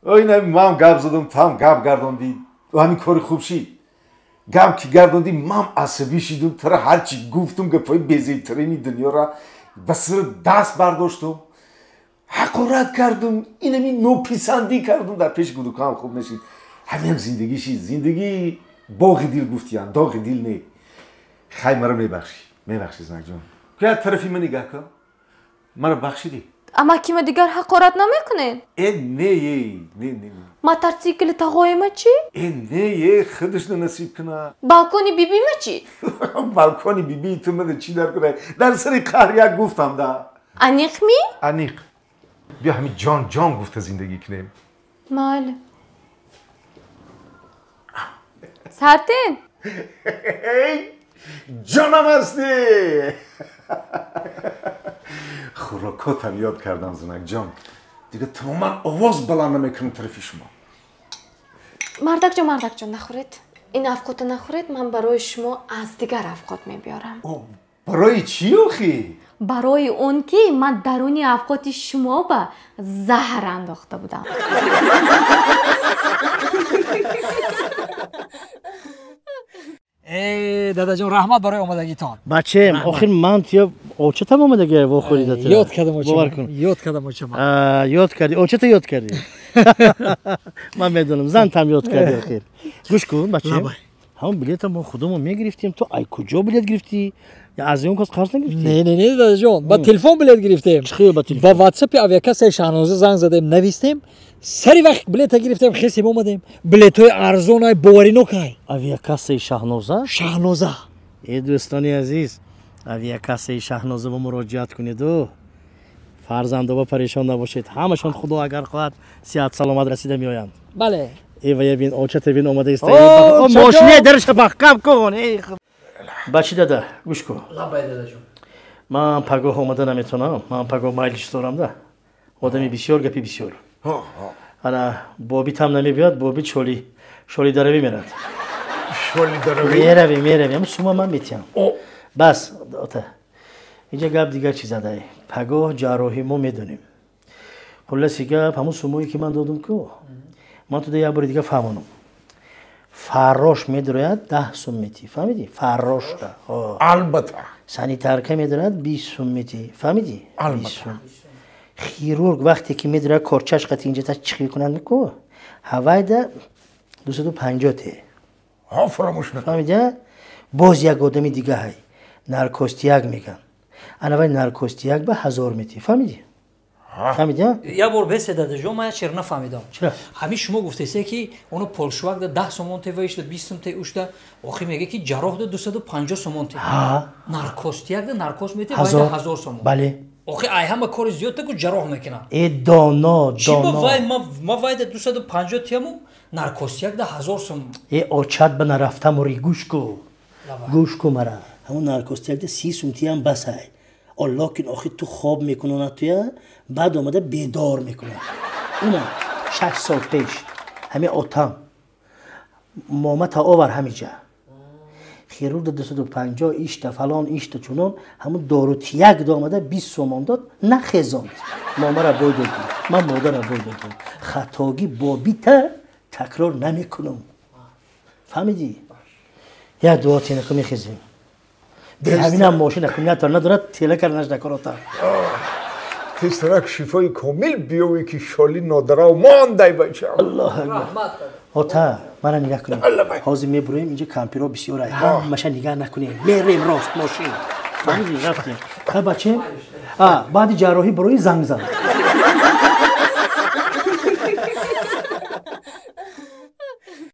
اینه مام گاب زدم تام گاب گردوندی و همین کار خوب شی گاب کی گردوندی مام عصبی شدم ترا هرچی گفتم گپای بیزیترینی دنیا را بس دست برداشتم حقارت کردم اینمی نوپسندی کردم در پیش گلوکام خوب نشید همین زندگی شید زندگی باغ دیل گفتیان داغ دیل نه خیلی مرا میبخشی زنگ جون که طرفی من نگاه کن مرا بخشیدی اما کیم دیگر حقارت نمیکنه نه ما ترسیکل تقوی ما چی؟ نه خودش نصیب کنه بالکونی بیبی ما چی؟ بالکونی بیبی تو من چی در کنه در سری قهریه گفتم دا انیق می؟ انیق بیا همین جان گفته زندگی کنیم مال سرتین جانم هستی خوراکاتم یاد کردم زنک جان دیگه تماما آواز بلند نمیکنم طرفی شما مردک جان نخورید این افقات نخورید من برای شما از دیگر افقات میبیارم برای چی آخی؟ برای اون که من درونی افقات شما به زهر انداخته بودم دادا جان رحمت برای آمدگیتان بچه آخر من توی اوچت هم آمدگی و خوریدت یاد کردم یاد کردی اوچت یاد کردی من میدونم زن تم یاد کردی آخر گوش کن بچه همون بلیت ما خودمون میگرفتیم تو ای کجا بلیت گرفتی یا از اون کس قرض نگرفتی نه دادا جان با تلفن بلیت گرفتیم چخیل با تلفن با واتساپ اویاکاس شاهنوزه زنگ زدیم نوشتیم سری وقت بلیت گرفتیم خیلی اومدیم بلیت های ارزان های باوری نکنی اویاکاس شاهنوزه ای دوستانی عزیز اویاکاس شاهنوزه با مراجعت کنید و فرزنده با پریشان نباشید همشون خدا اگر خواهد صحت سلامت رسیده میآیند بله ای و بین اوچت بین اومده است ماشین درش پاکم کن بچه دادا گوش کن دادا جون من پگاه اومده نمیتونم من پگاه مایلش دارم ده آدمی بسیار گپی بسیار انا بابی تام نمیبیاد بابی شولی داره میرد شولی داره میروی اما شما من میتونم بس داتا اینجا گپ دیگر چیز داره پگاه جراحی ما میدونیم خلاصی گپ همون سمویی که من دادم که من تو یه بار دیگه فهمونم فراش میدروید 10 سوم میتی فهمیدی فراش ده البته سانیتارکا میدروید 20 سوم میتی فهمیدی البته خیرورگ وقتی که میدره کارچش قطع اینجا تا چخی کنن کو هوای ده 250 ته ها فراموش نکن فهمیدی باز یک آدمی دیگه های نارکوستیاگ میگن انا نارکوستیاگ به 1000 میتی فهمیدی فهمیدی یه بار بس داده جو من چرا نفهمیدم چرا همین شما گفته که اونو پولشواک ده 10 سومون ته ویش 20 سوم ته اوشته آخه میگه که جراح ده 250 سومون ته نارکوستیاگ ده نارکوس میته باید 1000 سومون بله آخه ای همه کار زیاد تا که جراح میکنن ای دانا چی ما وای ده 250 تیمو نارکوستیاگ ده 1000 سومون ای اوچت به نرفتم و گوش کو مرا همون نارکوستیاگ ده 30 سوم تی هم بس های الله که آخه تو خواب میکنه توی بعد اومده بیدار میکنه اینا 6 سال پیش همه اوتام ماما تا آور همیجا خیرور ده 250 ایشتا فلان ایشتا چونان همون داروتیاگ ده آمده 20 سومان داد نخیزاند ماما را باید دادیم من مادر را باید دادیم خطاگی بابی تا تکرار نمیکنم فهمیدی؟ یا دعاتی نکو میخیزیم به همین هم ماشین اکنیت ندارد تیله کردنش نکناتا تیسترک شفای کامل بیاوی که شالی نادره و مانده بچه الله اکبر آتا من نگاه کنیم حاضر میبرویم اینجا کمپیرا بسیار های همشه نگاه نکنیم میریم راست ماشین فهمیدی رفتیم خب بچه بعد جراحی بروی زنگ زن